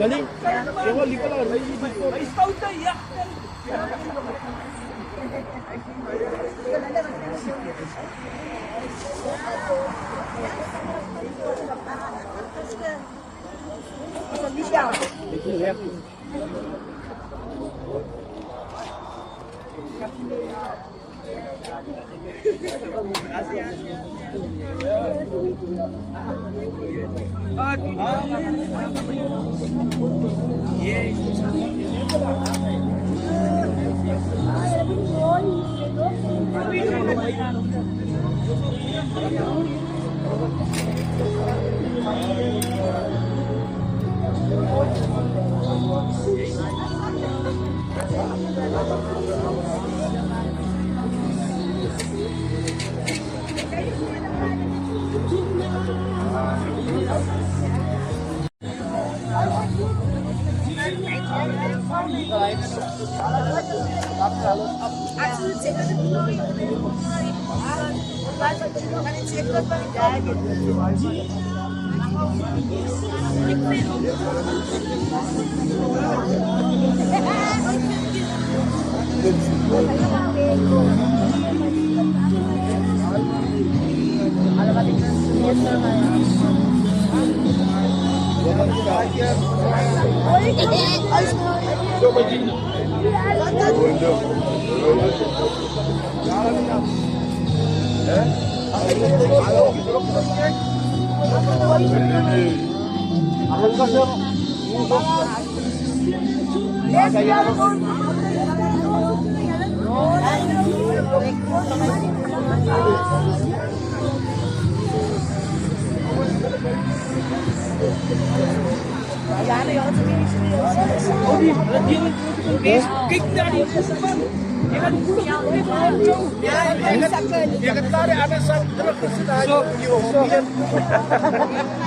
Galing. Ewan, di pala. May scout na, iya.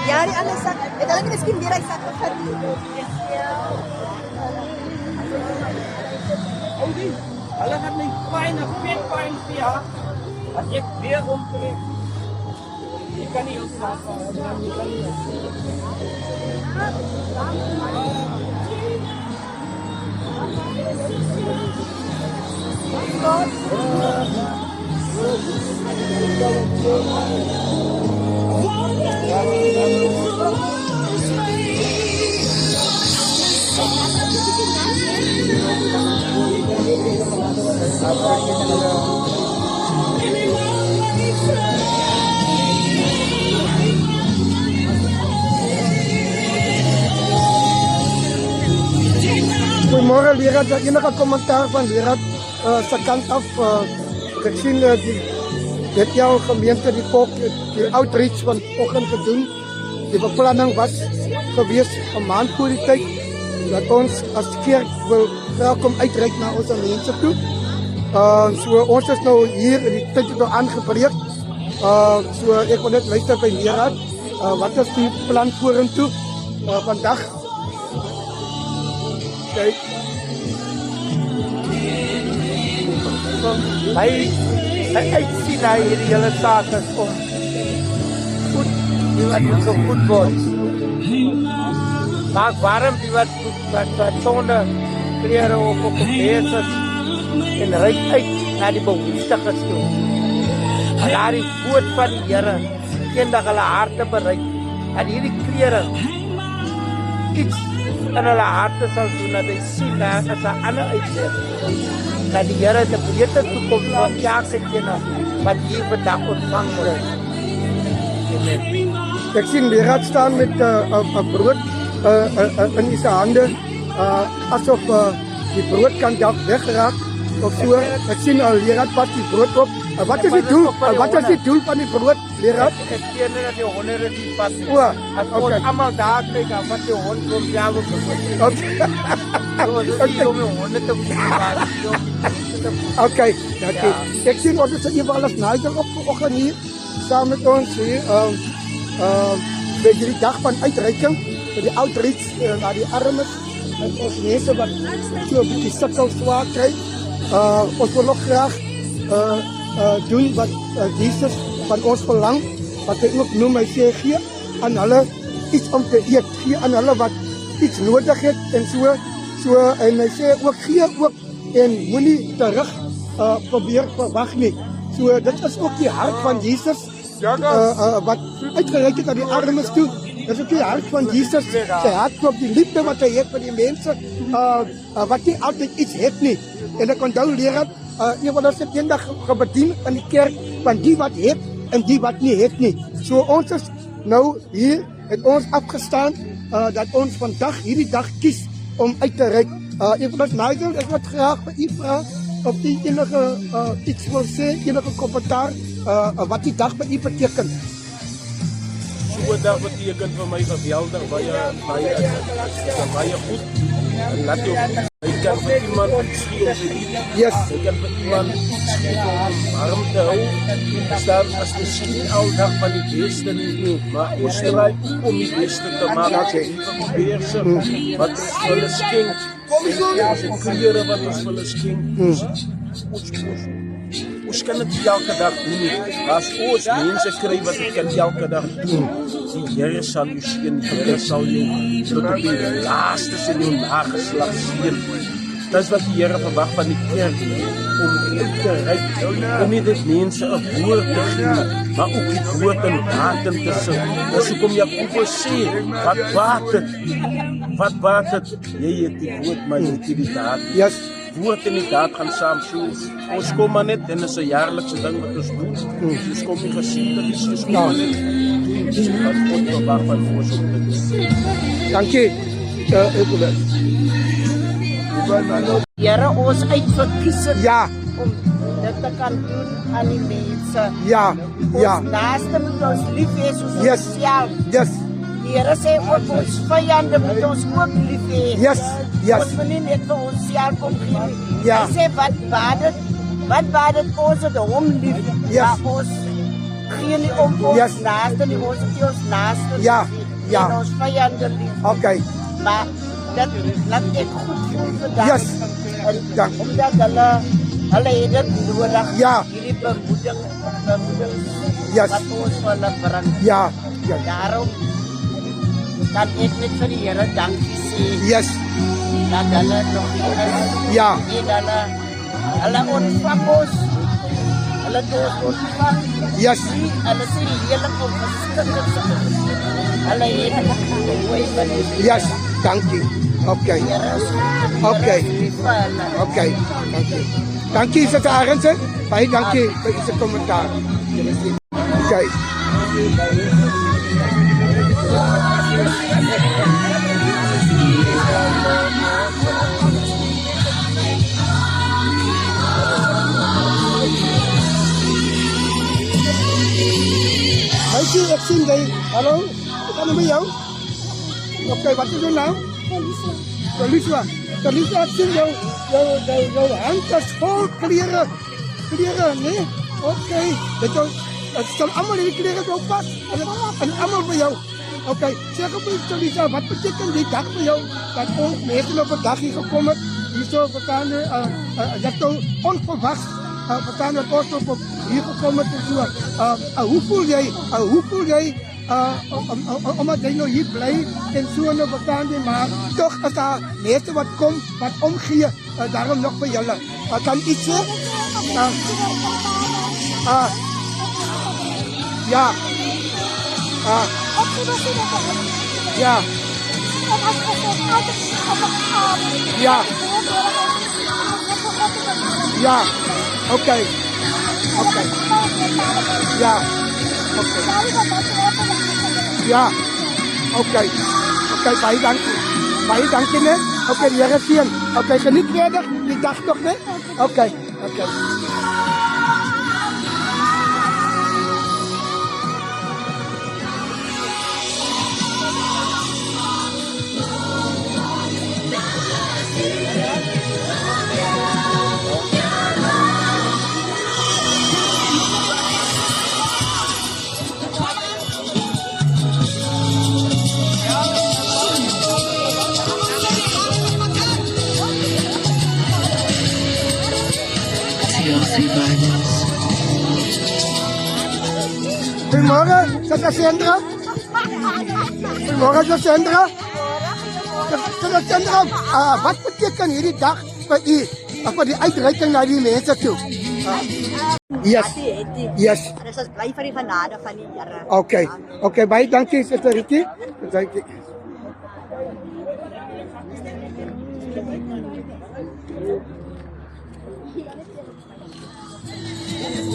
Yari ano sa, talaga na skin biray sa kadi. Alakat na fine na fit fine siya. At ek dia komplit. Ikan yung sa Goedemorgen, Leraad. Enige commentaar van Leraad sa kant af gezien dit jouw gemeente die outreach vanochtend gedoen. Die beplanning was geweest een maand voor die tijd dat ons als kerk wil graag kom uitreik naar onze mensen toe. So ons is nou hier in die tijd nou aangebreek. So ek wil net luister by Leraad. Wat is die plan vorentoe vandag? Kijk. Hy uitsien na hierdie hele saak is om goed, die wat moet gevoed word. Maak warm die wat sonder klere of op bees is en reik uit na die behoeftiges toe. Laat die woord van die Here eendag hulle harte bereik. En hierdie klere iets in hulle harte sal doen dat hy sien dat as 'n ander uitweg. Dat die Here te beter toekoms van elke ene wat hier vandag ontvang word. Amen. Ek sien Leraad staan met 'n brood in sy hande, asof die brood kan dalk wegraak of so. Ek sien Leraad pas die brood op. Wat is die doel? Wat is die doel van die brood, Leraad? Ek sien dat die honde die pas. As Okay. ons almal daar kyk af wat die hond kom jaag op. Okay, dankie. Ek sien ons het hier alles Nigel op vanoggend hier saam met ons hier. By die dag van uitreiking, vir die outreach na die armes en ons mense wat so 'n bietjie sukkel swaar kry. Ons wil nog graag doen wat Jesus van ons verlang, wat hy ook noem, hy sê gee aan hulle iets om te eet, gee aan hulle wat iets nodig het en so en hy sê ook gee ook en moenie terug probeer verwag nie. So dit is ook die hart van Jesus wat uitgereik het aan die armes toe. Dit is ook die hart van Jesus, sy hart op die liefde wat hy het vir die mense wat nie altyd iets het nie. En ek onthou leer dat een van ons het eendag gebedien in die kerk van die wat het en die wat nie het nie. So ons is nou hier, het ons afgestaan dat ons vandag hierdie dag kies om uit te reik. Een van ons Nigel, ek wil graag vir u vra of die enige iets wil sê, enige kommentaar wat die dag vir u beteken. So 'n dag beteken vir my geweldig baie goed. En laat jou kan vir iemand skielik Yes. Ek kan vir iemand warm te hou. Staan as miskien al dag van die beste nie, maar ons try om die beste te maak. Wat ons wil skenk. Ons klere wat ons wil skenk. Ons kan dit elke dag doen nie. As ons mense kry wat dit kan elke dag doen, die Here sal jou seën, die Here sal jou tot op die laaste in jou nageslag seën. Dis wat die Here verwag van die kerk, om te reik, om nie dit mense 'n woord te gee, maar ook die woord in daden te sit. Dis hoekom Jakobus sê, wat baat het, jy het die woord, maar jy het die daad. Yes. Woord en die daad gaan saam. So, ons kom maar net, en is 'n jaarlikse ding wat ons doen. Ons kom nie gesien dat ons kom maar net doen. Wat God verwag van ons om te doen. Dankie. Evelyn. Here ons uitverkies het Ja, om dit te kan doen aan die mense. ja, ja. Ons naaste moet ons lief hê soos Yes. onsself. Yes, Die Here sê ook ons vyande moet ons ook lief hê. yes, yes. Ons moet nie net vir onsself omgee nie. Ja. Hy sê wat baat dit ons het hom lief. Yes. Maar ons gee nie om ons Yes. naaste nie, ons het ons naaste Ja, lief. ja. En ons vyande lief. Okay. Maar dat laat ek goed voel vandag. Yes. Ja. Omdat hulle het dit nodig. Ja. Hierdie bemoediging Yes. wat ons vir hulle bring. Ja, ja. Daarom kan ek net vir die Here dankie sê Yes, dat hulle nog hier is. ja, En hulle ontvang ons. Hulle het ons ontvang. yes. Hulle sê heerlik om geskikking te doen. Hulle het mooi beleef. Yes, dankie. Okay, Okay. okay. Dankie. Dankie, Sister Arendse. Baie dankie vir u se kommentaar. Okay. Meisie, ek sien jy. Hallo, ek kan met jou. Okay, wat is jou naam? Kalisa. Kalisa, ek sien jou hand is vol klere, nee? Okay, dit sal allemaal die klere jou pas, en allemaal vir jou. Okay, zeg op iets, Kalisa, wat beteken die dag vir jou, dat ons mense op 'n dag hier gekom het, hier so verstaan jy, dat jou onverwachts, verstaan wat ons op hier gekom het, en so, hoe voel jy, omdat jy nou hier bly en so nou verstaan jy, maar toch as daar mense wat kom, wat omgee, daarom nog vir julle. Kan iets sê? Ja. Ja. Ja. Ja. Okay. Okay. Ja. Okay. Ja. Okay. Okay, baie dankie. Baie dankie net. Okay, die Here seën. Okay, geniet verder die dag nog net. Okay. Okay. Goedemorgen, Sister Sandra. Goedemorgen, Sister Sandra. Sandra, wat beteken hierdie dag vir u? Vir die uitreiking na die mense toe? Yes. Yes. Dis ons bly vir die genade van die Here. Okay, baie dankie Suster Rietjie. Dankie.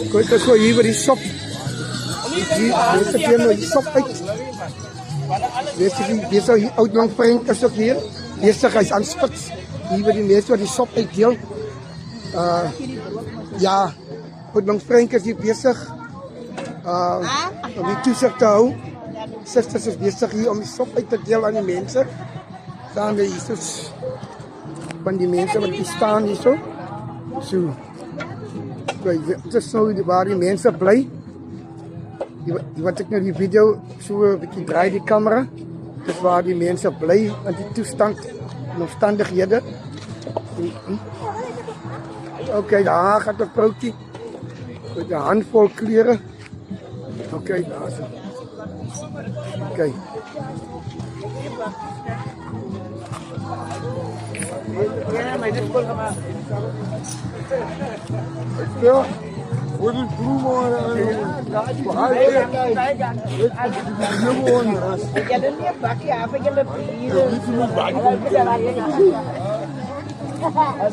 Kyk as hier by die sop. Dis die nou die sop uit. Dis hier Oudlang Frank is ook hier. Besig hy's aan spits. Hier by die mense wat die sop uitdeel. Ja, Oudlang Frank is hier besig. Om die toesig te hou. Susters is besig hier om die sop uit te deel aan die mense. Staan daar Jesus van die mense wat hier staan hier so. So. Dit is nou waar die mense bly. Wat ek nou die video so 'n bietjie draai die kamera. Dit is waar die mense bly in die toestand en omstandighede. Okay, daar gaat 'n vroutjie met 'n handvol klere. Okay, daar is. Okay. Ja, wat is bloemen?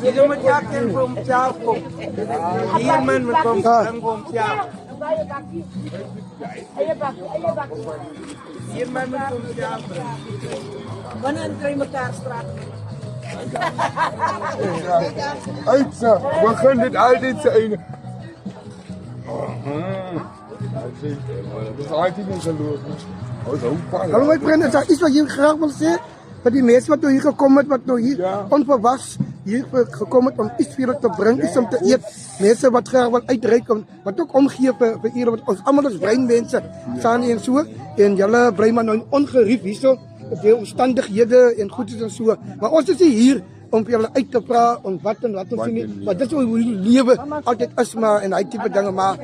Sino met yakin from Chapo? Hier man met from Chapo. Hier man met from Chapo. Wanneer kry mekaar straat? Uitsa, begin dit altyd se einde. Dis altyd nie geloof nie. Hallo my vriende, daar is wat jy graag wil sê vir die mense wat nou hier gekom het, wat nou hier onverwags hier gekom het om iets vir julle te bring, iets om te eet. Mense wat graag wil uitreik, wat ook omgee vir julle, wat ons almal as breinmense staan en so, en julle bly maar nou ongerief hierso, op die omstandighede en goedes en so. Maar ons is hier om vir julle uit te praat en wat ons sien nie. Maar dit is hoe die lewe altyd is maar en hy tipe dinge maar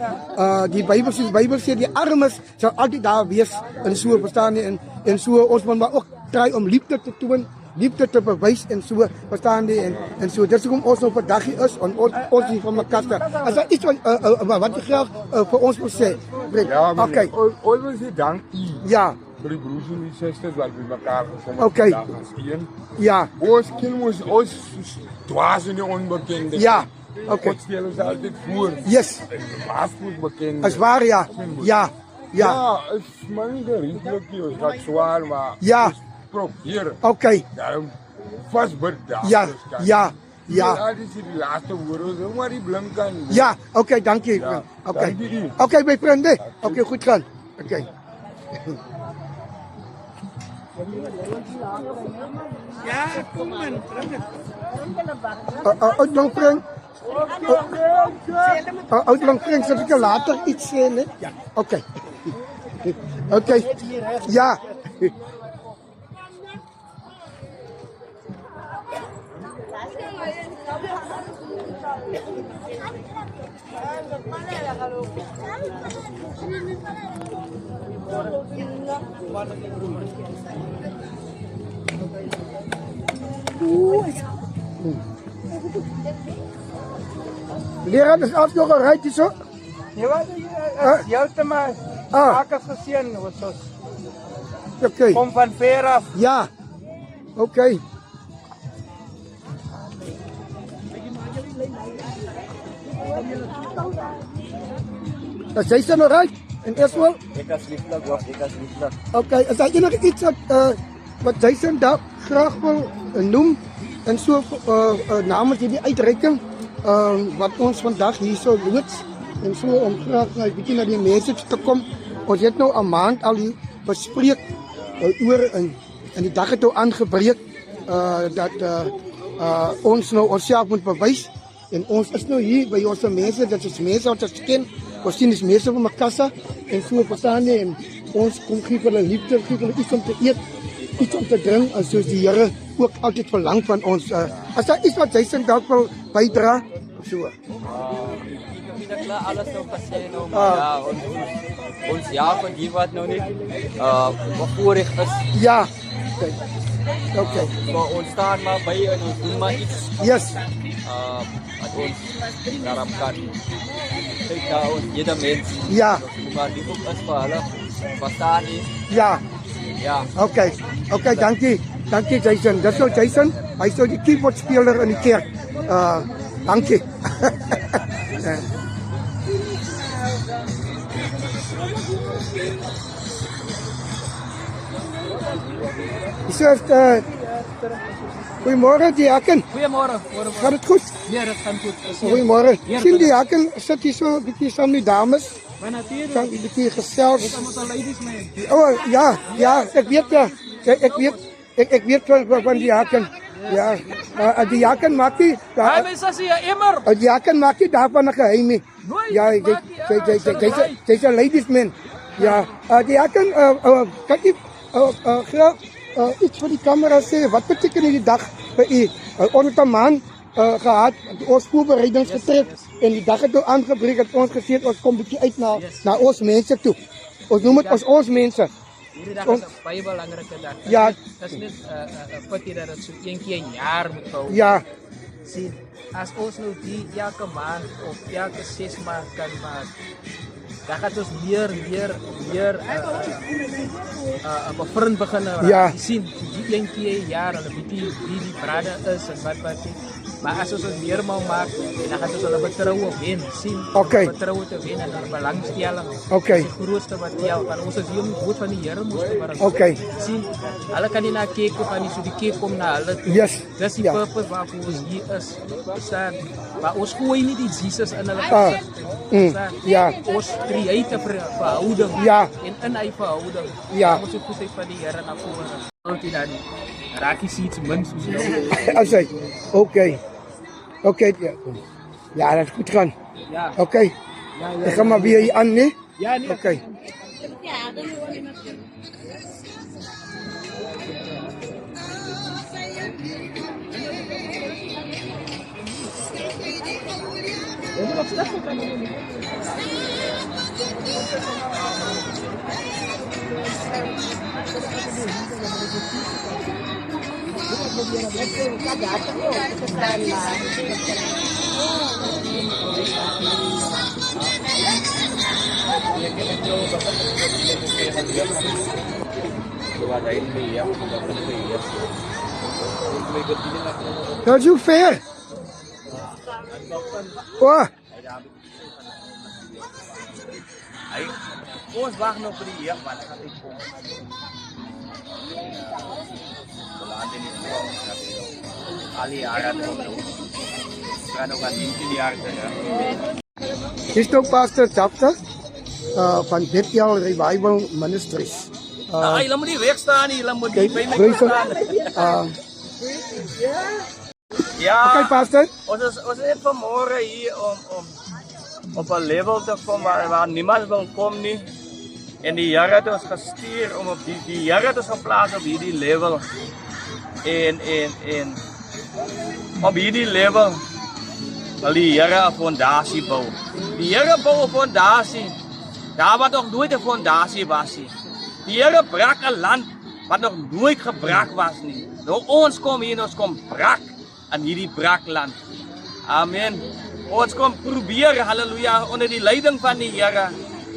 die Bybel sê die armes sal altyd daar wees en so verstaan nie en so ons moet maar ook try om liefde te toon, liefde te bewys en so verstaan nie en so dit is hoekom ons op 'n dagie is en ons hier van mekaar. As daar iets wat jy graag vir ons wil sê. Okay. Ons wil sê dankie. Ja. Vir die broers en die susters wat by mekaar gekom het. Okay. Ja. Ons ken ons dwaas in die onbekende. Ja. Okay. God stel ons altyd voor. Yes. Baas moet bekend. As waar ja. Ja. Ja, is maar nie gerieflik nie. Ons gaat zwaar, maar ja. ons probeer. Okay. Daarom vastbid daar. Ja. Ja. Ja. Altyd is die laaste woorde, maar die blink kan. Ja, okay, dankie. Ja, Okay. dankie. Okay, my vriende. Okay, goed gaan. Okay. Ja, kom man, bring dit. Oudlang Frank. Oudlang Frank, sal ek later iets sê, né? Ja. Okay. Okay. Ja. Leraar is af nog gery hier so. Nee, wat jou te maar. Ek het gesien wat so. Okay. Kom van ver af. Ja. Okay. Dat jy se nou ry en eers wel. Ek as lieflik wag, ek as lieflik. Okay, is daar enige iets wat Jason daar graag wil noem en so namens hierdie uitreiking wat ons vandag hierso loods en so om graag 'n bietjie na die message te kom. Ons het nou 'n maand al hier bespreek oor en die dag het nou aangebreek dat ons nou onsself moet bewys en ons is nou hier by ons mense, dit is mense wat ons ken. Ons sien die mense van Makassa en so verstaan nie en ons kom gee vir hulle liefde, gee hulle iets om te eet, iets om te drink en soos die Here ook altyd verlang van ons. As daar iets wat Jason dalk wil bydra of so. Dit klaar alles nou gesê nou, maar ja, ons ja van die wat nou nie bevoorreg is. Ja. Okay. Okay. Maar ons staan maar by en ons doen maar iets Yes. wat ons harapkan. Kyk daar ons jede mens. Ja. Maar die ook is vir hulle. Verstaan nie? Ja. Ja. Okay. Okay, dankie. Dankie Jason. Dis nou Jason. Hy is nou die keyboard speler in die kerk. Dankie. Goedemorgen, diaken. Goeiemôre. Gaat het goed? Ja, dat gaan goed. Goedemorgen. Sien diaken, sit hier so 'n bietjie saam met die dames. Maar natuurlijk. Kan 'n bietjie gesels. Ons al ladies mee. Oh, ja, ek weet ja. Ek weet van die diaken. Ja, die diaken maak nie. Hy mense sê ja, immer. Die diaken maak nie daarvan 'n geheim nie. Ja, jy's 'n ladies man. Ja, die diaken kan jy graag iets vir die kamera sê, wat beteken hierdie dag vir u? Ons het 'n maand gehad, ons voorbereidings getref en die dag het nou aangebreek dat ons gesê het ons kom bietjie uit na ons mense toe. Ons noem dit ons mense. Hierdie dag is 'n baie belangrike dag. Ja. Dit is net 'n pity dat dit so een keer 'n jaar moet hou. Ja, Sien, as ons nou die elke maand of elke 6 maand kan maak, dan gaat ons meer 'n bevriend begin raak. Ja. Sien, die een keer 'n jaar, hulle weet nie wie die brade is en wat nie. Maar as ons meer mau maak, dan gaan ons hulle vertroue wen. Sien, Okay. vertroue te wen en hulle belangstelling. Okay. Dis die grootste wat tel, want ons is hier om die woord van die Here moes te bring. Okay. Sien, hulle kan nie na kyk of aan so die kyk kom na hulle toe. Yes. Dis die Ja. purpose waarvoor ons hier is. Verstaan? Maar ons gooi nie die Jesus in hulle verstaan? ja. Ons creëer 'n verhouding. Ja. En in hy verhouding. Ja. Ons moet goed van die Here na vore. Altyd dan nie. Raak jy iets min soos nou. As hy. Okay. Okay, ja, dat is goed gaan. Ja. Okay. Ek gaan maar weer hier aan, nee? Ja, nee. Okay. Dat is fair. Wah, Ons wag nog vir die jeug wat gaan uitkom. Laat in die vorm dat al die jare nou. Gaan nog aan die jaar terug. is ook Pastor Chapter van Bethel Revival Ministries. Hulle moet nie weg staan nie, hulle moet nie by my Praise staan. Ja. Okay, Pastor. Ons is net vanmôre hier om op 'n level te kom waar niemand wil kom nie. En die Here het ons gestuur om op die Here het ons geplaas op hierdie level. En op hierdie level wil die Here 'n fondasie bou. Die Here bou 'n fondasie daar waar nog nooit 'n fondasie was nie. Die Here brak 'n land wat nog nooit gebrak was nie. Nou ons kom hier en ons kom brak in hierdie brakland. Amen. Ons kom probeer, halleluja, onder die leiding van die Here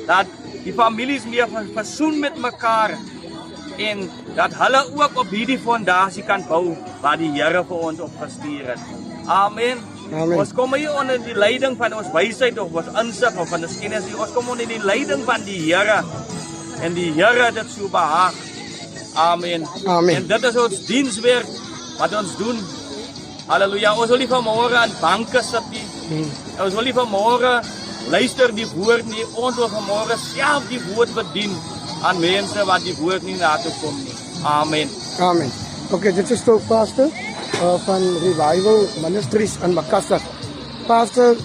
dat die families meer versoen met mekaar en dat hulle ook op hierdie fondasie kan bou wat die Here vir ons opgestuur het. Amen. Amen. Ons kom hier onder die leiding van ons wysheid of ons insig of van ons kennis. Ons kom onder die leiding van die Here en die Here het dit so behaag. Amen. Amen. En dit is ons dienswerk wat ons doen. Halleluja. Ons wil nie vanmôre aan banke sit nie. Ons wil nie vanmôre luister die woord nie. Ons wil vanmôre self die woord bedien aan mense wat die woord nie na toe kom nie. Amen. Amen. Okay, dit is toch Pastor van Revival Ministries in Makassar. Pastor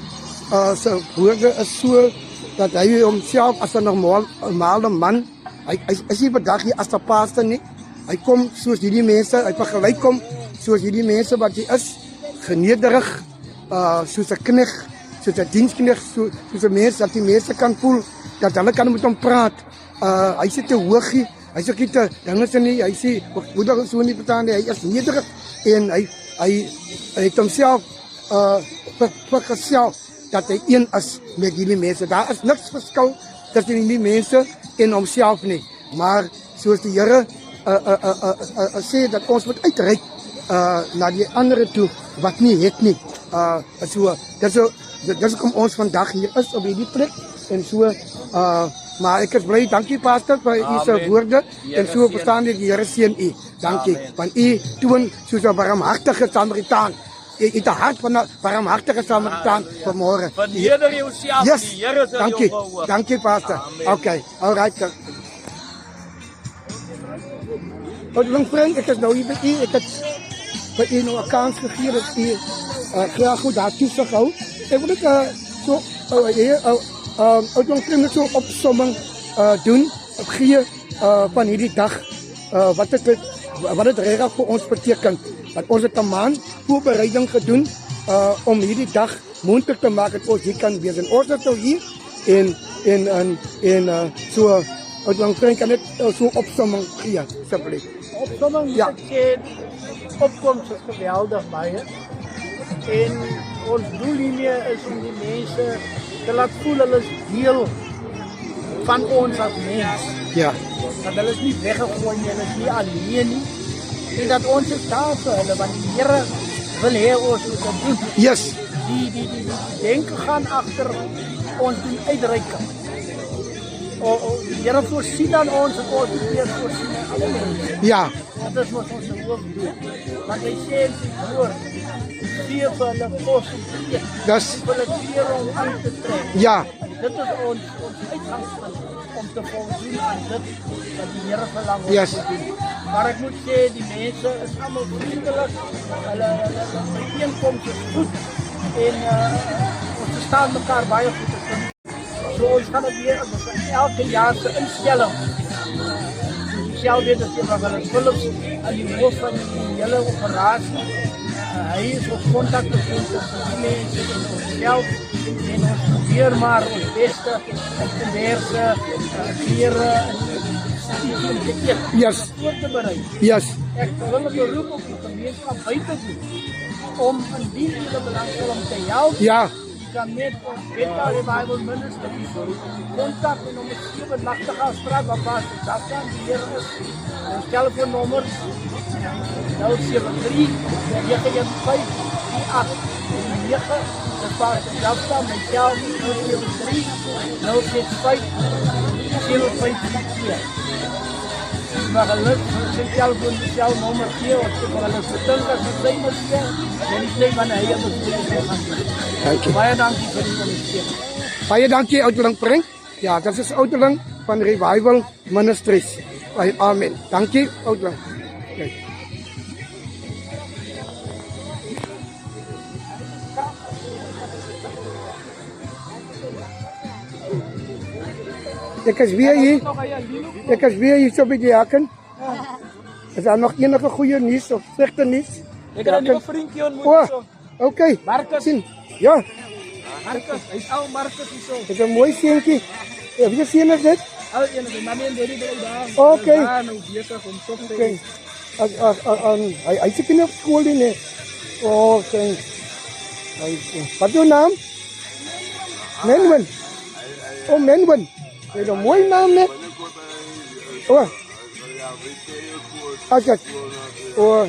sy woorde is so dat hy homself as 'n normale man, hy is nie vandag hier as 'n pastor nie. Hy kom soos hierdie mense, hy vergelyk kom soos hierdie mense wat hy is, genederig, soos 'n knegt, soos 'n diensknegt, soos 'n mens dat die mense kan voel dat hulle kan met hom praat. Hy sit te hoogie, Hy sê kita dan is nie hy sê hoe dat so nie verstaan nie. Hy is nederig en hy het homself vir geself dat hy een is met hierdie mense. Daar is niks verskil tussen die mense en homself nie. Maar soos die Here sê dat ons moet uitreik na die ander toe wat nie het nie. So dis kom ons vandag hier is op hierdie plek en so maar ek is bly, dankie pastor vir u se woorde en so verstaan ek die Here seën u. Dankie. Want u toon soos 'n barmhartige Samaritaan. U het 'n hart van 'n barmhartige Samaritaan vanmôre. Verneder jouself, Yes. die Here sal jou Dankie. verhoog. Dankie pastor. Okay. Alright. Wat lang vriend, ek is nou hier by u. Ek het vir u nou 'n kans gegee dat u graag goed daar toesig hou. Ek wil dit so ook nog net so opsomming doen, gee van hierdie dag wat dit regtig vir ons beteken. Want ons het 'n maand voorbereiding gedoen om hierdie dag moontlik te maak dat ons hier kan wees. En ons is nou hier en so ook nog kan net so opsomming gee asseblief. Opsomming, Ja. ek sê, opkomst is geweldig baie. En ons doel hiermee is om die mense te laat voel hulle is deel van ons as mens. Ja. Dat hulle is nie weggegooi nie, hulle is nie alleen nie. En dat ons is daar vir hulle, want die Here wil hê ons moet dit doen. Yes. Die denken gaan agter ons doen uitreiken. Die Here voorsien aan ons en ons moet weer voorsien aan alle mense. Ja. Dat is wat ons hoofdoel. Want hy sê in sy woord, gee vir hulle kos om te eet, Das vir hulle klere om aan te trek. ja. Dit is ons uitgangspunt om te voldoen aan dit wat die Here verlang ons Yes. te doen. Maar ek moet sê, die mense is allemaal vriendelik, hulle bijeenkomst is goed en ons verstaan mekaar baie goed. So ons gaan het weer, ons gaan elke jaar se instelling. Self weet as jy van hulle Philips aan die hoof van die hele operasie. Hy is ons kontakpunt tussen die mense en onsself en ons probeer maar ons beste om te werke, klere en iets om te eet. Yes. Voor te bereid. Yes. Ek wil 'n beroep op die gemeenskap by te doen om indien jy belangstel om te help. Ja. Jy kan met ons Bethel Revival Ministries kontak en om 'n 7-nagtige afspraak wat pas dat kan die Here is. Ons telefoonnommer 073 915 38 dit pas dat kan my self 073 065 7532. Maar hulle sy telefoon nommer gee of vir hulle gedink as dit sy moet sê en ek sê wanneer hy op die gaan. Dankie. Baie dankie vir die ondersteuning. Baie dankie Oudeling Pring. Ja, dit is Oudeling van Revival Ministries. Amen. Dankie Oudeling. Okay. Ek is weer hier. Ek is weer hier so by die haken. Is daar nog enige goeie nuus of slegte nuus? Ek het 'n nuwe vriendjie ontmoet O, hierso. okay. Marcus. Sien. Ja, Marcus, hy's ou Marcus hierso. dit is 'n mooi seentjie. Ja, wie sien is dit? Ou een van my man Daddy bly daar. Okay. Daar nou besig om so te Okay. Hy sit nie op skool nie. Nee. Oh, thanks. Wat is jou naam? Menwen. Oh, Menwen. Jy het 'n mooi naam, né? Oh. Agat. Oh.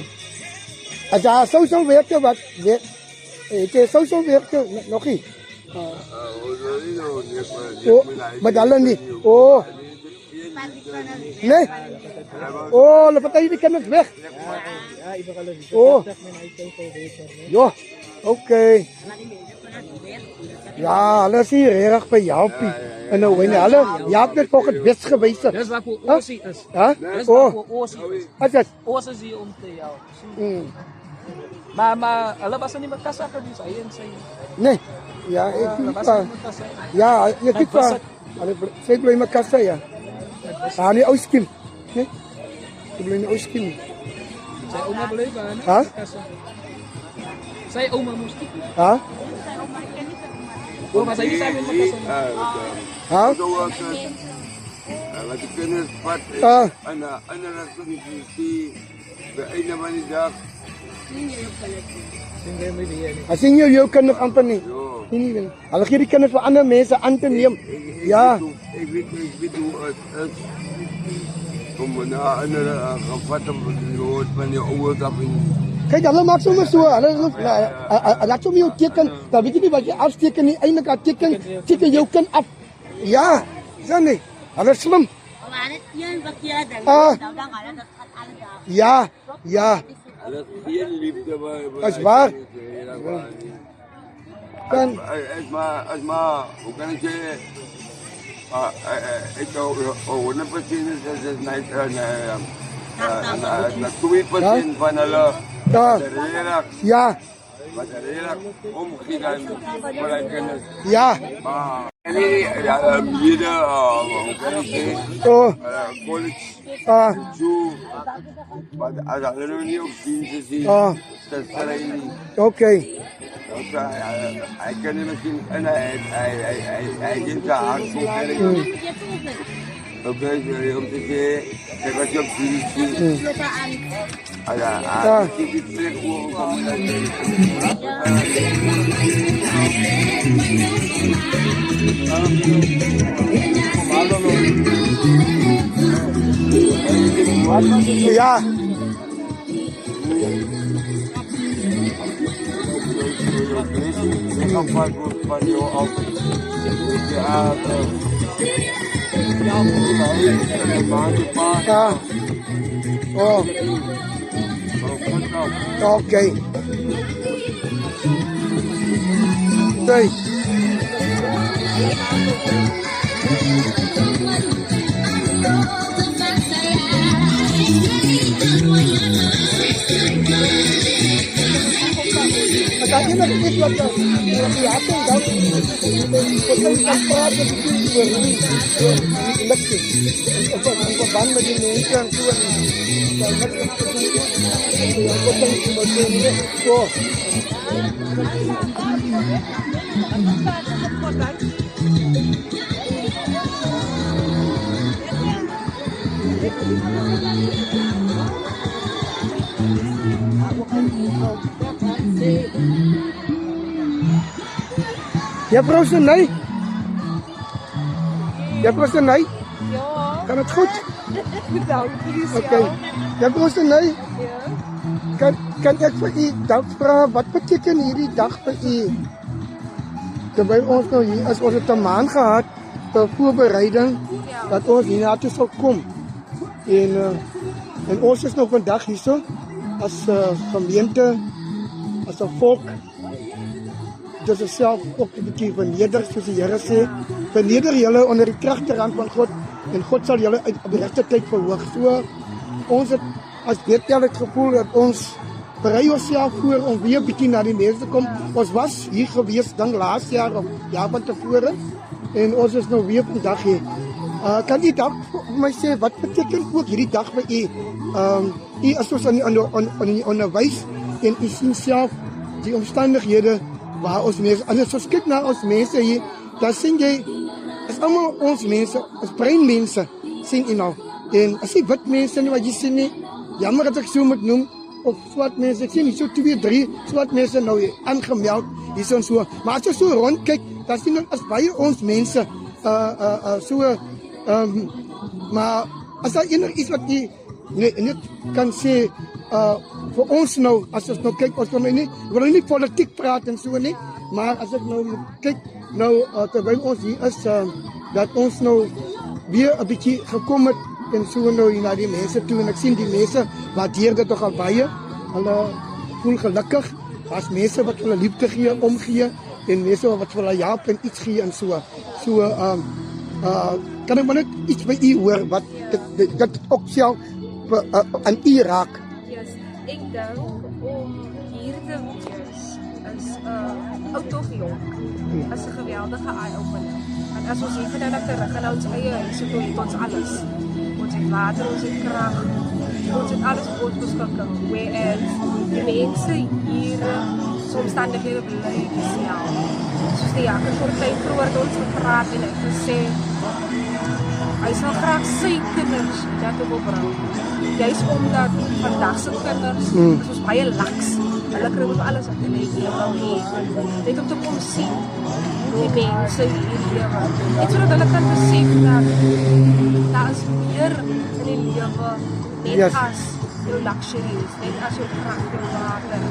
Ada social werker wat weet. Het jy social werker nog nie? Oh, maar dan nie. Oh. Nee. Oh, hulle party die kinders weg. Ja, ek begin hulle Oh. met hy sê beter, né? Ja, okay. Ja, hulle is hier reg vir helpie. En nou wen hulle, jy het net ook het wets gewys. Dis wat voor Osie is. Hæ? Dis wat Oh, voor Osie is. as dit. Osie is hier om te help. Mm. Maar hulle was nie met kassa gewees, hy en sy. Nee. Ja, ek Hulle weet was pas. nie met kassa. Ja, ek weet pas. Hulle sê bly my kassa ja. Daar nie ouskim. Nee. Ek bly nie ouskim. Sy ouma bly by, né? Hæ? Kassa. Sy ouma moes toe. Hæ? O, maar sy is saam met kassa. Hæ? Wat die kinders vat Ah. en ander activity by einde van die dag. As sien jou kinders amper nie. Jo. Nie. Hulle gee die kinders vir ander mense aan te neem. Ja. Ik weet hoe het is om na ander gevat om die rood van die oude kap in. Kyk, hulle maak sommer so. Hulle laat sommer jou teken. Dan weet jy nie wat jy afsteken nie. Eintlik teken jou kind af. Ja. Sien nie. Hulle is slim. Ah. Ja. Ja. Hulle is geen liefde by. Is waar. Kan As maar, hoe kan ik zeggen? Ik hou 100% is net 2% van hulle. Ja. Ja. Wat er redelijk omgegaan voor de kinders. Ja. Maar nee, hier, hoe kan ik zeggen? Oh. College, zo. Maar als hulle nog niet op dienst zien, Ah. dat is er niet. Okay. Hij kan niet misschien, en hij ging zijn hart zo werken. Oké, om te zeggen, ik was op dienst zien. Ja. Ik heb het goed komen. Ja. Van jou af. Ja. Oh. Okay. Hey. Kaya na rin wat die ating daw potong tempat itu beri elektrik untuk ban bagi mereka yang tuan yang potong potong ini so Ja, vrouw Senay. Ja, vrouw Senay. Ja, Kan het goed? bedankt. Oké. Ja, vrouw Senay. Ja. Kan ek vir u dalk vra wat beteken hierdie dag vir u? Terwyl ons nou hier is, ons het 'n maand gehad vir voorbereiding dat ons hiernatoe sal kom. En ons is nou vandag hierso as gemeente, as 'n volk. Dit is self ook 'n bietjie verneder, soos die Here sê, verneder julle onder die kragterhand van God en God sal julle op die regte tyd verhoog. So ons het as Bethel het gevoel dat ons berei onsself voor om weer 'n bietjie na die mense te kom. Ons was hier gewees dan laas jaar of jaar van tevore en ons is nou weer vandag hier. Kan u dalk vir my sê wat beteken ook hierdie dag vir u? U is ons aan die onderwys en u sien self die omstandighede waar ons mense, as ons kyk na ons mense hier, dan sien jy, is allemaal ons mense, as breinmense, sien jy nou. En as jy wit mense nie wat jy sien nie, jammer dat ek so moet noem, of swart mense, ek sien nie so 2, 3 swart mense nou hier aangemeld, hier so en so. Maar as jy so rondkyk, dan sien jy as baie ons mense, maar as daar enig iets wat jy net kan sê, vir ons nou, as ons nou kyk, ons wil nou nie politiek praat en so nie, maar as ek nou kyk, nou terwyl ons hier is, dat ons nou weer 'n bietjie gekom het en so nou hier na die mense toe en ek sien die mense waardeer dit toch al baie, hulle voel gelukkig, as mense wat hulle liefde gee, omgee en mense wat hulle help en iets gee en so. Kan ek maar net iets by u hoor wat dit ook self aan u raak? Ek dink om hier te wees is oud of jong, is 'n geweldige eye-opener. En as ons hier vandag terug gaan na ons eie huis, het ons alles. Ons het water, ons het krag, ons het alles op ons beskikking. Whereas die mense hier, so omstandighede bly dieselfde. Soos die jakker voor tyd vroeër het ons gepraat en ek gesê, hy sal graag sy kinders daartoe wil bring. Juist omdat vandag se kinders, is ons baie laks. Hulle kry met alles wat hulle het. Net om te kom sien hoe die mense hier lewe. Net sodat hulle kan besef dat daar is meer in die lewe, net as jou luxuries, net as jou krag, jou water.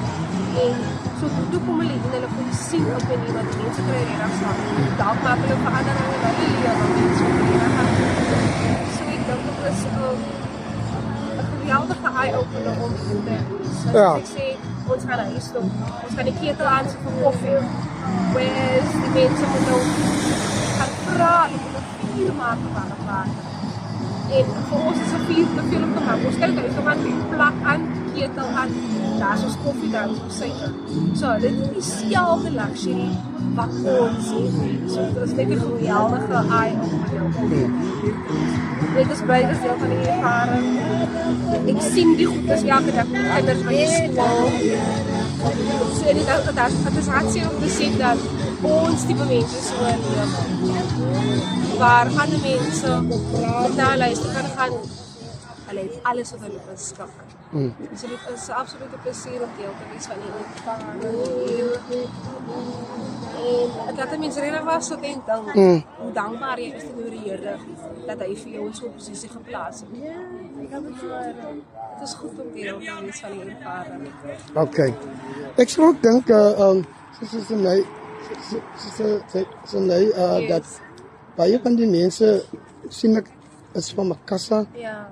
En so toe kom hulle kom sien op en wat mense kry regtig van. Dalk maak hulle verandering in hulle lewe, mense wat regtig. So ek dink dit is 'n geweldige eye-opener om te doen. So ek sê, ons gaan huis toe, ons gaan die ketel aansit vir koffie, whereas die mense moet nou gaan vra, die moet 'n vuur maak van die water. En vir ons is 'n vuur te veel om te maak. Ons kan huis toe gaan, die plak aan, die ketel aan, daar is ons koffie, daar is ons suiker. So dit is dieselfde luxury wat ons het. So dit is net 'n geweldige eye-opener. Dit is baie deel van die ervaring. Ek sien die goedes elke dag met kinders by die skool. So dit is hartseer om te sien dat ons tipe mense so leef. Waar ander mense na luister kan gaan. Hulle het alles wat hulle beskik. So dit is absoluut 'n plesier om deel te wees van die ervaring. En dat mense regtig was tot en dank. Hoe dankbaar jy is teenoor die Here dat hy vir jou in so 'n posisie geplaas het. Het is goed om deel te wees van die ervaring. Okay. Ek sou ook dink dat baie van die mense sien ek is van Makassar,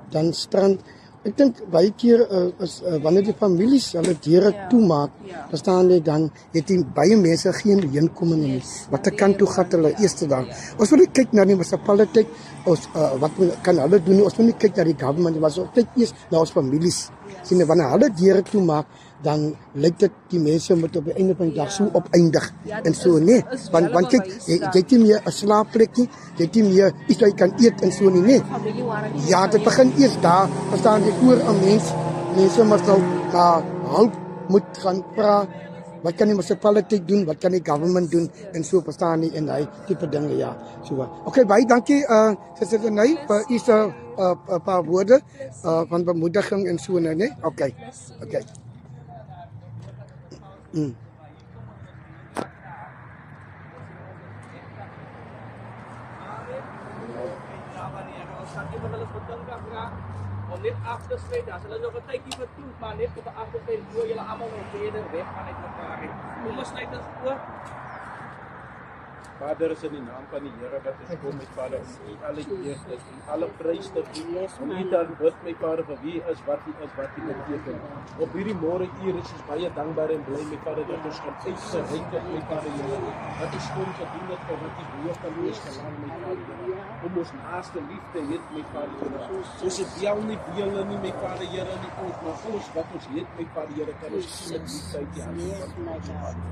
dan Strand. Ek dink baie keer is wanneer die families hulle deure toemaak, verstaan jy, dan het die baie mense geen heenkoming nie. Watter kant toe gaan hulle eerste dan? Ons wil nie kyk na die munisipaliteit, wat kan hulle doen nie. Ons wil nie kyk na die government, maar ons kyk eers na ons families. Sien, wanneer hulle deure toemaak, dan lyk dit die mense moet op die einde van die dag so opeindig en so nee, want kyk, jy het nie meer 'n slaapplek nie, jy het nie meer iets wat jy kan eet en so nie. Ja, dit begin eers daar, verstaan jy, voor 'n mense moet nou hulp moet gaan vra. Wat kan die munisipaliteit doen, wat kan die government doen en so, verstaan jy, en hy tipe dinge, ja. So, okay, baie dankie Suster Renay vir u se 'n paar woorde van bemoediging en so nou, nee. Okay. Om net af te sluit, as hulle nog 'n tydjie vertoef, maar net op 'n agtergrond hoe julle almal nog verder weg van uit mekaar het. Kom ons sluit dit oop. Vader, is in die naam van die Here wat ons kom met Vader, u alle eer, u alle prys te gee, om u dan bid my Vader vir wie is, wat u beteken. Op hierdie môre uur is ons baie dankbaar en bly my Vader dat ons kan uitgereik het my Vader Here, dat ons kon gedoen het vir wat u behoor kan wees gelang my Vader Here, om ons naaste liefde het my Vader Here. Ons het wel nie dele nie my Vader Here nie, maar ons wat ons het my Vader Here kan ons sien met liefde uit die hand.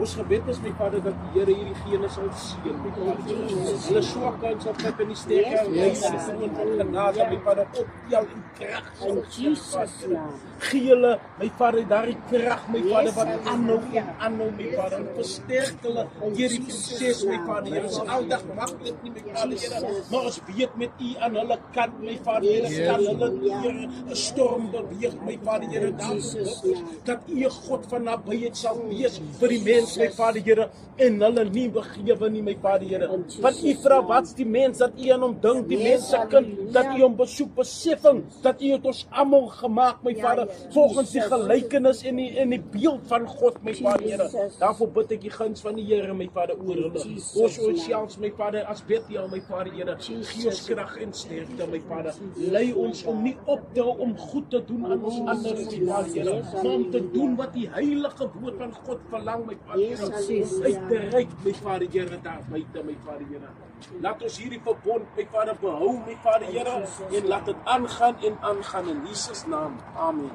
Ons gebed is my Vader dat die Here hierdie gene sal seën met hulle swakheid sal kyk in die sterke en genade my Vader optel in krag in Jesus naam. Gee hulle my Vader daardie krag my Vader wat aanhou my Vader versterk hulle deur die proses my Vader Here. Ons aldag maklik nie my Vader Here, maar ons weet met u aan hulle kant my Vader Here kan hulle deur 'n storm beweeg my Vader Here. Dat u 'n God van nabyheid sal wees vir die mens my Vader Here en hulle nie begewe nie my Vader Here. Want u vra wat's die mens dat u aan hom dink, die mens se kind, dat u hom besoek, beseffing dat u het ons almal gemaak my Vader volgens die gelykenis en die beeld van God my Vader Here. Daarvoor bid ek die guns van die Here my Vader oor hulle. Ons selfs my Vader as Bethel my Vader Here, gee ons krag en sterkte my Vader. Lei ons om nie op te hou om goed te doen aan ons ander my Vader Here, maar om te doen wat die heilige woord van God verlang my Vader Here. Uit te reik my Vader Here daar buite my Vader Here. Laat ons hierdie verbond my Vader behou my Vader Here en laat dit aangaan in Jesus naam. Amen.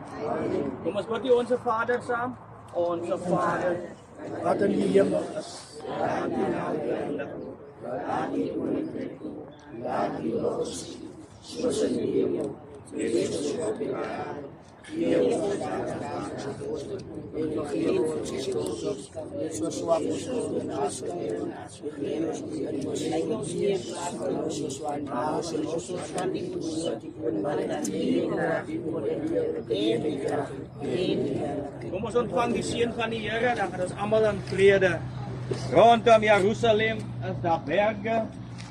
Kom ons bid onze Vader saam. Onze Vader, Wat in die hemel is. Laat die koninkrijk kom. Laat die wil geschieden, soos in die hemel, Kom ons ontvang die seën van die Here, dan gaan ons almal in vrede. Rondom Jerusalem is daar berge,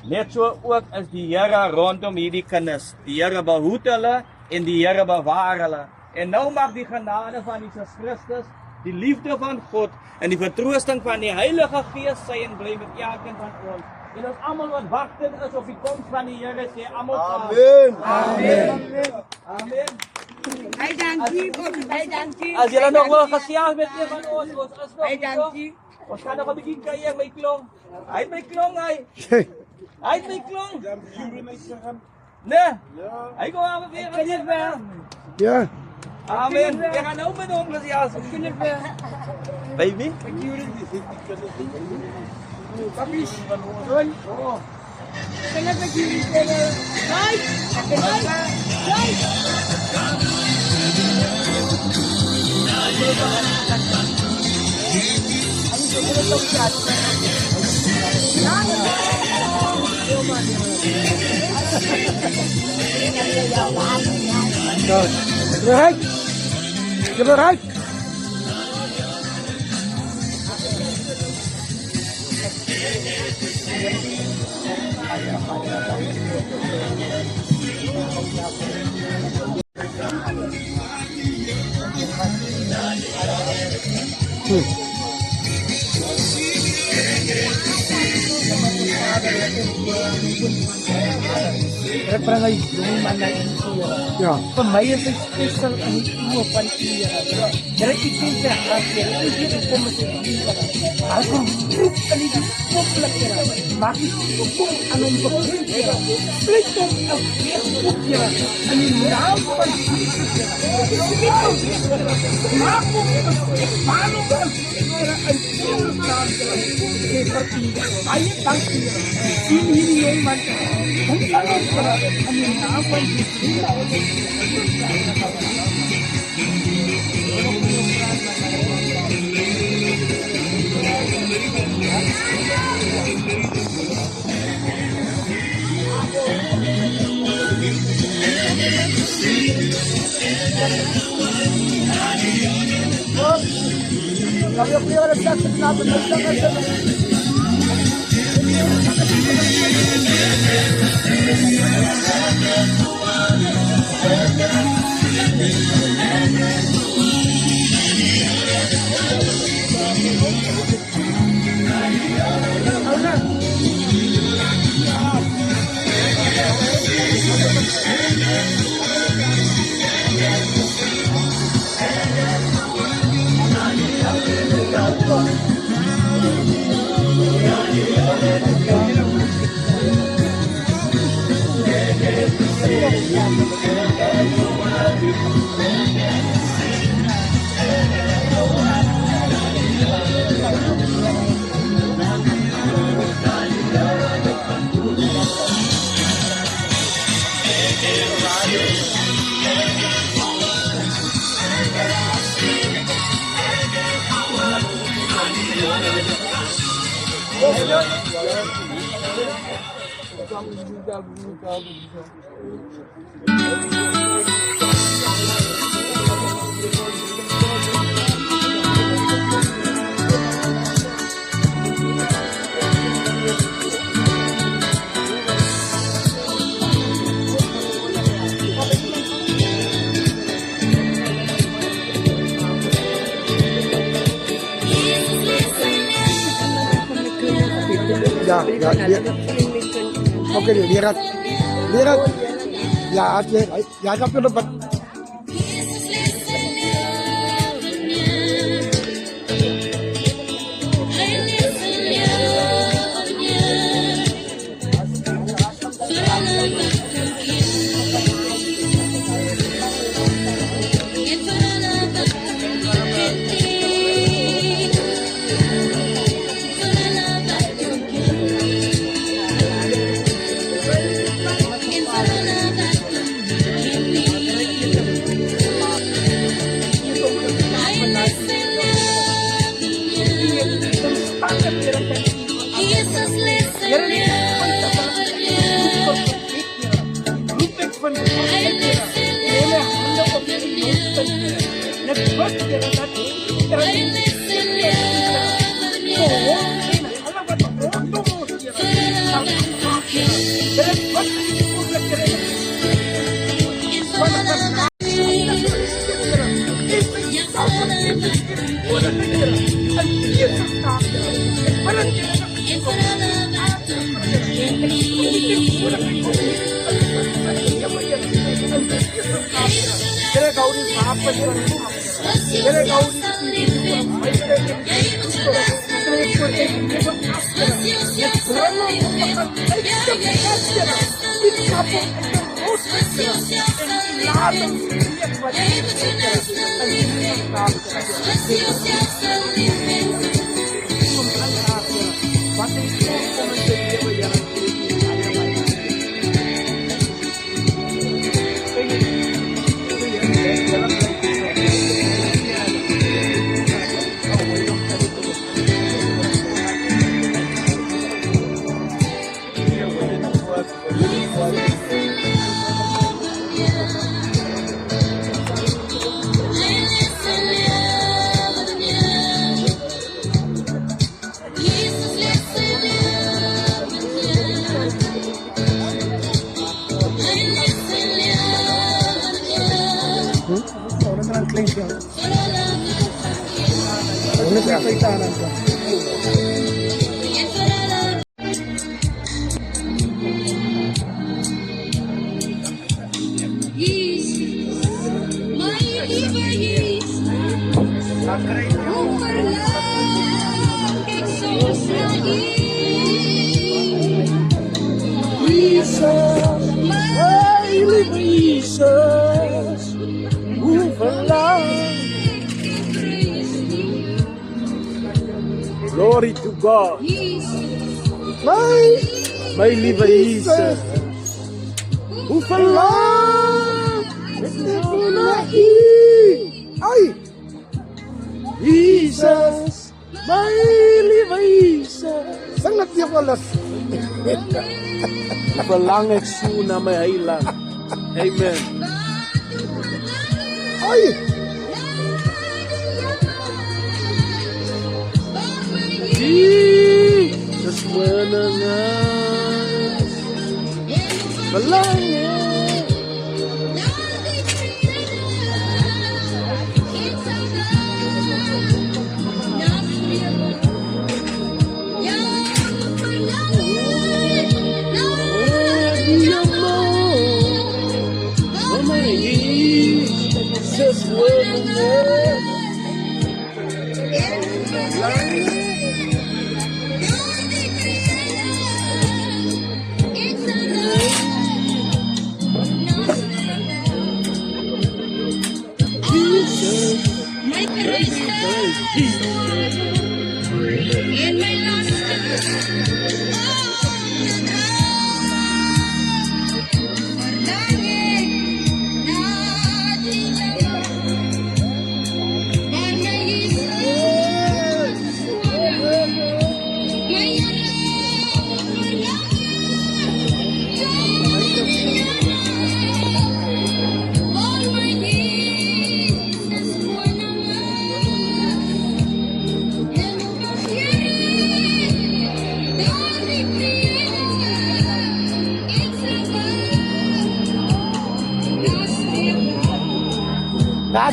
net so ook is die Here rondom hierdie kinders. Die Here behoed hulle en die Here bewaar hulle. En nou mag die genade van Jesus Christus, die liefde van God en die vertroosting van die Heilige Gees sy en bly met elkeen van ons. En ons almal wat wagtend is op die koms van die Here, sê almal Amen. Amen. Amen. Hey, dankie. Hey, dankie. As julle nog wil gesels met een van ons is nog Hey, hier. dankie. Ons gaan nog 'n bietjie kuier my klong. Hy het my klong hy. Hy het my klong. Nee. Hy kom aan weer. Kan dit wel? Ja. Amen. Ek gaan nou met hom gesels. Kan dit wel? Baby. Papi. Ron. Kena pergi di sana. Hai. Hai. Bereik. Je bereik. Ja. Vir my is dit spesiaal in die oë van die Here. Here, ek ken sy hart, Here. Ek weet hoe kom dit hier. Hy kom roep in die koplik, Here. Maak die kom aan hom bekend, Here. Spreek hom af weer op, Here. In die naam van Jesus, Here. Spreek hom, Here. Maak hom, ek maan hom af, Here, in Jesus' naam, Here. Ek vir u baie dankie, Here. Sien hierdie jong man, kom aan ons, Here, in die naam van Jesus. Kami punya resep kenapa Ya, oke, lihat. Ya, ya, tapi dapat. Give me Ang Jesus naam, Parang Kaya kau ni apa sih? Kaya kau Glory to God. My lieve Jesus. Hoe verlang Ay! Jesus, my lieve Jesus. Sangat dia walas. Verlang ek so na my heiland. Amen. Ay! Jesus menengas verlangan. Jesus menengas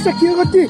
Security.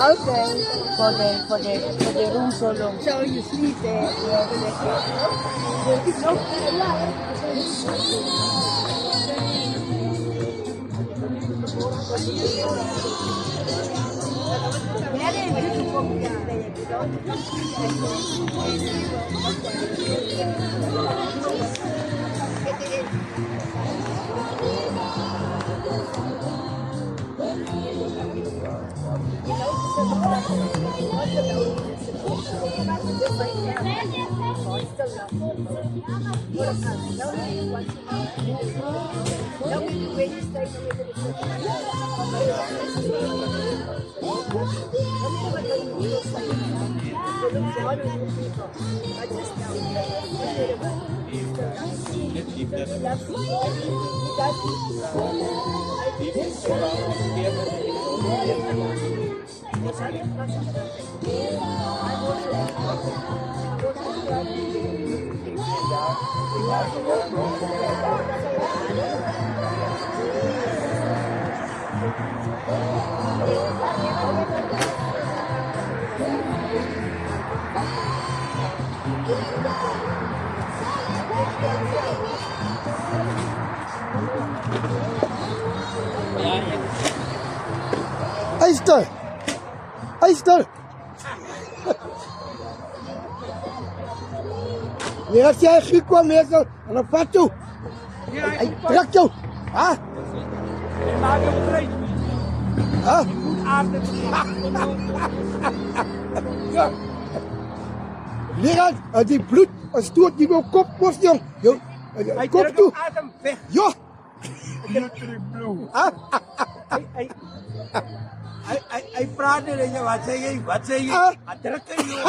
Okay. For the room solo. So you sleep there. Eister. Ja, as jy gekom het en dan vat jou. Hy trek jou. Ha? Maak jou kry. Ha? Ja. Leraar, die bloed stoot nie jou kop mos jong. Jou kop toe. Adem weg. Ja. Hy praat net en jy wat sê jy? Hy druk in jou.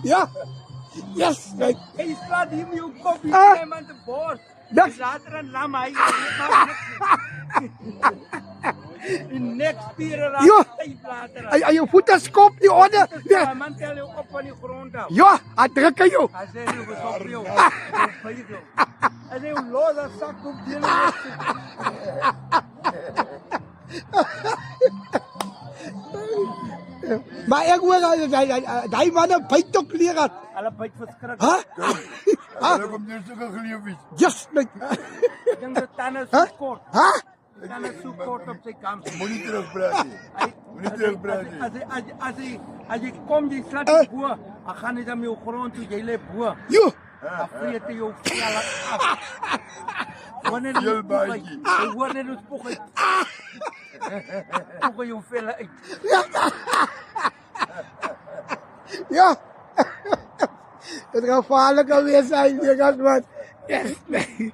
Ja. Yes, right. Hy praat hier met jou kop, jy neem aan die bord. Niks. Later en lam hy. Die nek spiere raak Ja. styf later. Hy jou voete skop die orde. Ja, man tel jou op van die grond af. Ja, hy druk aan jou. Hy sê jy besop jou. Hy sê jou los as sak op die Maar ek hoor hy manne byt ook leraar. Hulle byt verskrik. Ha? Ha? Kom jy so geleef is. Yes, my. Ek dink dit tande is kort. Ha? gaan het zo kort op zijn kant. Moet niet terugpraat nie. Moet niet terugpraat nie. Als je komt, je slaat je boer. Dan gaan je dan met je grond toe, je leeft boer. Jo, Dan vreet je je vellen af. Wanneer je Heel spoeg uit. baantje. Wanneer je spoeg uit. Spoeg je vellen uit. ja. Het gevaarlijke weer zijn, je gaat wat. Yes, nee.